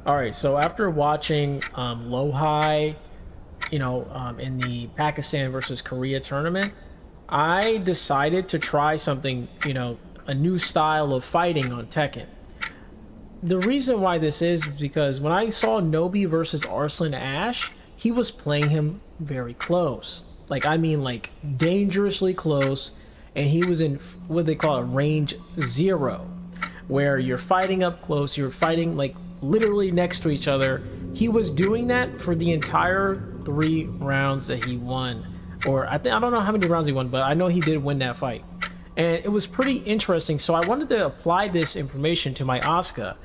All right, so after watching LowHigh, in the Pakistan versus Korea tournament, I decided to try something, a new style of fighting on Tekken. The reason why this is because when I saw Nobi versus Arslan Ash, he was playing him very close. Like, I mean, like, dangerously close, and he was in what they call a range 0, where you're fighting up close, you're fighting, like, literally next to each other. He was doing that for the entire 3 rounds that he won. Or I don't know how many rounds he won, but I know he did win that fight. And it was pretty interesting, so I wanted to apply this information to my Asuka.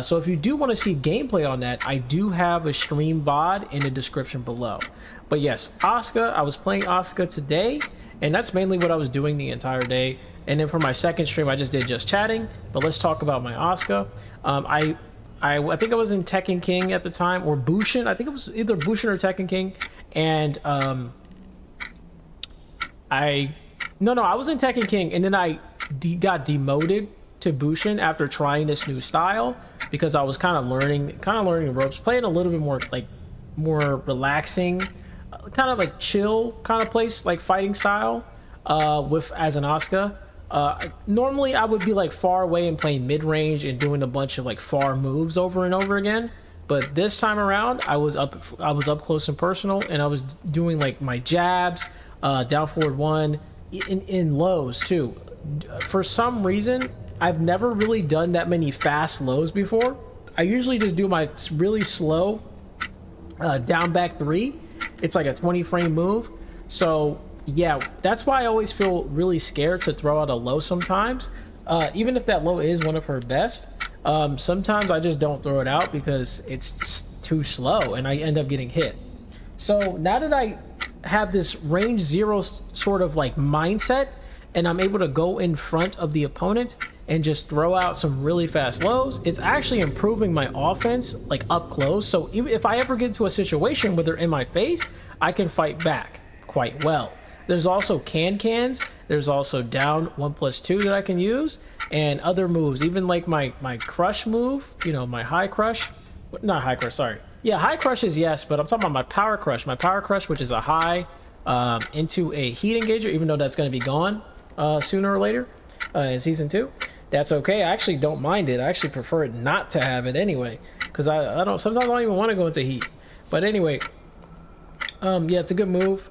So if you do want to see gameplay on that, I do have a stream VOD in the description below. But yes, Asuka, I was playing Asuka today, and that's mainly what I was doing the entire day. And then for my second stream, I just did just chatting. But let's talk about my Asuka. I think I was in Tekken King at the time, or Bushin. I think it was either Bushin or Tekken King. And I was in Tekken King, and then I got demoted to Bushin after trying this new style because I was kind of learning the ropes, playing a little bit more relaxing, kind of like chill kind of place, like fighting style as an Asuka. Normally I would be like far away and playing mid-range and doing a bunch of like far moves over and over again, but this time around I was up close and personal, and I was doing like my jabs, down forward 1 in lows too. For some reason I've never really done that many fast lows before. I usually just do my really slow down back 3. It's like a 20 frame move. So yeah, that's why I always feel really scared to throw out a low sometimes. Even if that low is one of her best, sometimes I just don't throw it out because it's too slow and I end up getting hit. So now that I have this range 0 sort of like mindset, and I'm able to go in front of the opponent and just throw out some really fast lows, it's actually improving my offense like up close. So even if I ever get into a situation where they're in my face, I can fight back quite well. There's also cans, there's also down 1+2 that I can use, and other moves, even like my crush move, my high crush, not high crush, sorry. Yeah, high crush is yes, but I'm talking about my power crush. My power crush, which is a high into a heat engager, even though that's going to be gone sooner or later in season 2. That's okay. I actually don't mind it. I actually prefer it not to have it anyway, because I don't. Sometimes I don't even want to go into heat. But anyway, yeah, it's a good move.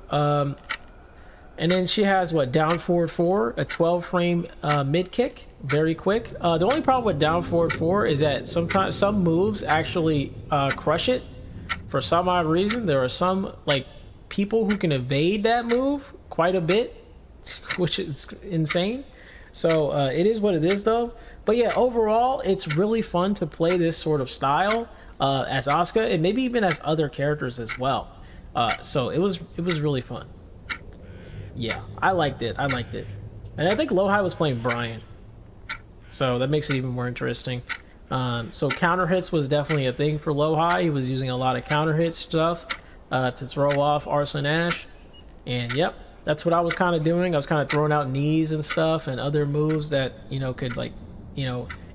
And then she has down forward 4, a 12 frame mid kick, very quick. The only problem with down forward 4 is that sometimes some moves actually crush it. For some odd reason, there are some like people who can evade that move quite a bit, which is insane. So it is what it is though. But yeah, overall it's really fun to play this sort of style as Asuka, and maybe even as other characters as well. So it was really fun. Yeah, I liked it. And I think LowHigh was playing Brian, so that makes it even more interesting. So counter hits was definitely a thing for LowHigh. He was using a lot of counter hit stuff to throw off Arslan Ash. And yep, that's what I was kind of doing. I was kind of throwing out knees and stuff and other moves that could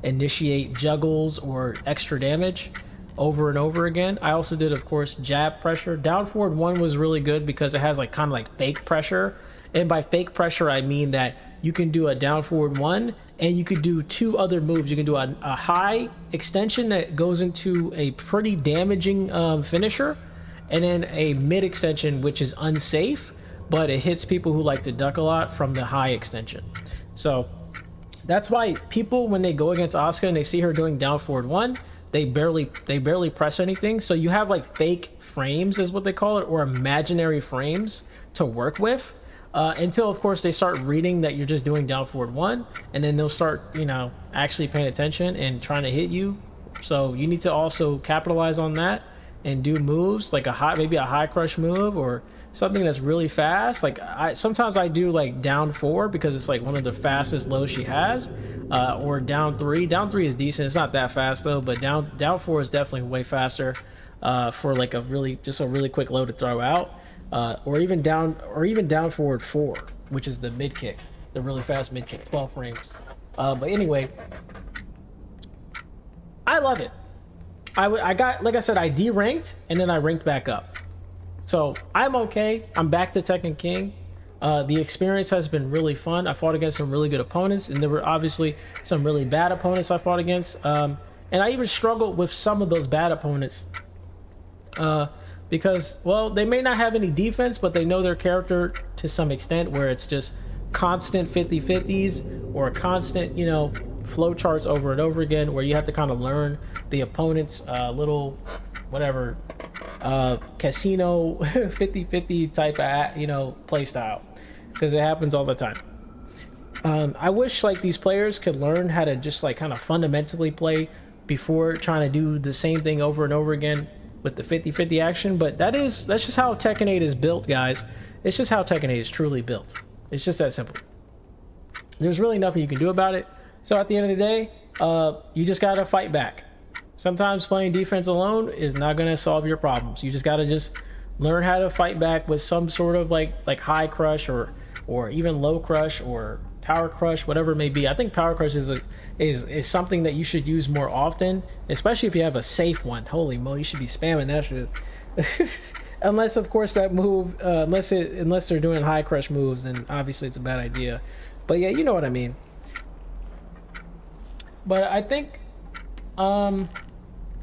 initiate juggles or extra damage over and over again. I also did, of course, jab pressure. Down forward 1 was really good because it has kind of like fake pressure. And by fake pressure, I mean that you can do a down forward 1 and you could do 2 other moves. You can do a high extension that goes into a pretty damaging finisher, and then a mid extension which is unsafe, but it hits people who like to duck a lot from the high extension. So that's why people, when they go against Asuka and they see her doing down forward 1, they barely press anything. So you have like fake frames is what they call it, or imaginary frames to work with, until of course they start reading that you're just doing down forward 1, and then they'll start actually paying attention and trying to hit you. So you need to also capitalize on that and do moves like maybe a high crush move or something that's really fast. Like sometimes I do like down 4 because it's like one of the fastest lows she has, or down 3. Down 3 is decent. It's not that fast though, but down 4 is definitely way faster for like a really quick low to throw out, or even down forward 4, which is the mid kick, the really fast mid kick, 12 frames. But anyway, I love it. I got, like I said, I deranked and then I ranked back up. So I'm okay. I'm back to Tekken King. The experience has been really fun. I fought against some really good opponents, and there were obviously some really bad opponents I fought against. And I even struggled with some of those bad opponents. Because, well, they may not have any defense, but they know their character to some extent, where it's just constant 50-50s or constant, you know, flow charts over and over again, where you have to kind of learn the opponent's little, whatever, casino 50-50 type of, you know, play style, because it happens all the time. I wish like these players could learn how to just like kind of fundamentally play before trying to do the same thing over and over again with the 50-50 action, but that's just how Tekken 8 is built, guys. It's just how Tekken 8 is truly built. It's just that simple. There's really nothing you can do about it. So at the end of the day, you just gotta fight back. Sometimes playing defense alone is not gonna solve your problems. You just gotta just learn how to fight back with some sort of like high crush or even low crush or power crush, whatever it may be. I think power crush is something that you should use more often, especially if you have a safe one. Holy moly, you should be spamming that shit. Unless of course that move, unless they're doing high crush moves, then obviously it's a bad idea. But yeah, you know what I mean. But I think I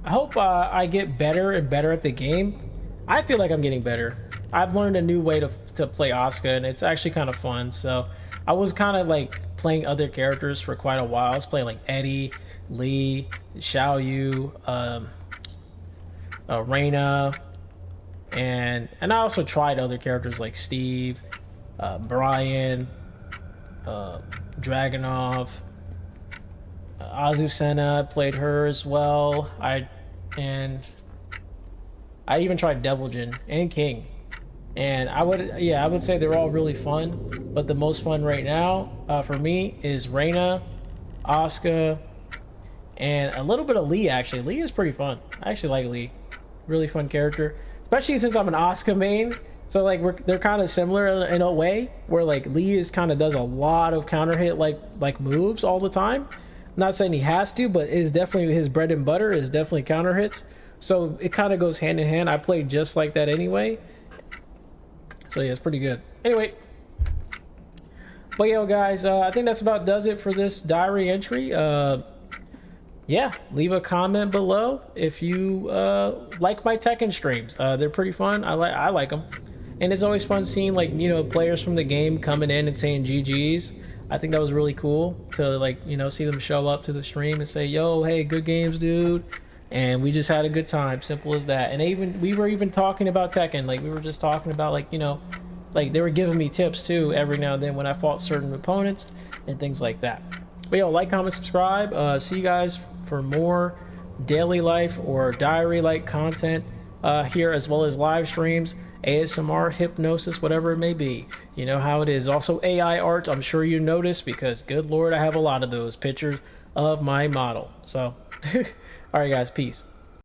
hope I get better and better at the game. I feel like I'm getting better. I've learned a new way to play Asuka, and it's actually kind of fun. So I was kind of like playing other characters for quite a while. I was playing like Eddie, Lee, Xiao Yu, Reina, and I also tried other characters like Steve, Brian, Dragunov, Azucena. Played her as well. I even tried Deviljin and King. And I would say they're all really fun, but the most fun right now for me is Reina, Asuka, and a little bit of Lee. Actually, Lee is pretty fun. I actually like Lee, really fun character, especially since I'm an Asuka main. So like they're kind of similar in a way, where like Lee does a lot of counter hit like moves all the time. Not saying he has to, but is definitely his bread and butter is definitely counter hits. So it kind of goes hand in hand. I play just like that anyway. So yeah, it's pretty good. Anyway, but yo guys, I think that's about does it for this diary entry. Yeah, leave a comment below if you like my Tekken streams. They're pretty fun. I like them, and it's always fun seeing like, you know, players from the game coming in and saying GGs. I think that was really cool to like, you know, see them show up to the stream and say, yo, hey, good games, dude. And we just had a good time, simple as that. And we were even talking about Tekken, like we were just talking about like, you know, like they were giving me tips too every now and then when I fought certain opponents and things like that. But yo, like, comment, subscribe. See you guys for more daily life or diary like content here, as well as live streams, ASMR, hypnosis, whatever it may be. You know how it is. Also AI art, I'm sure you noticed, because good lord, I have a lot of those pictures of my model. So all right guys, peace.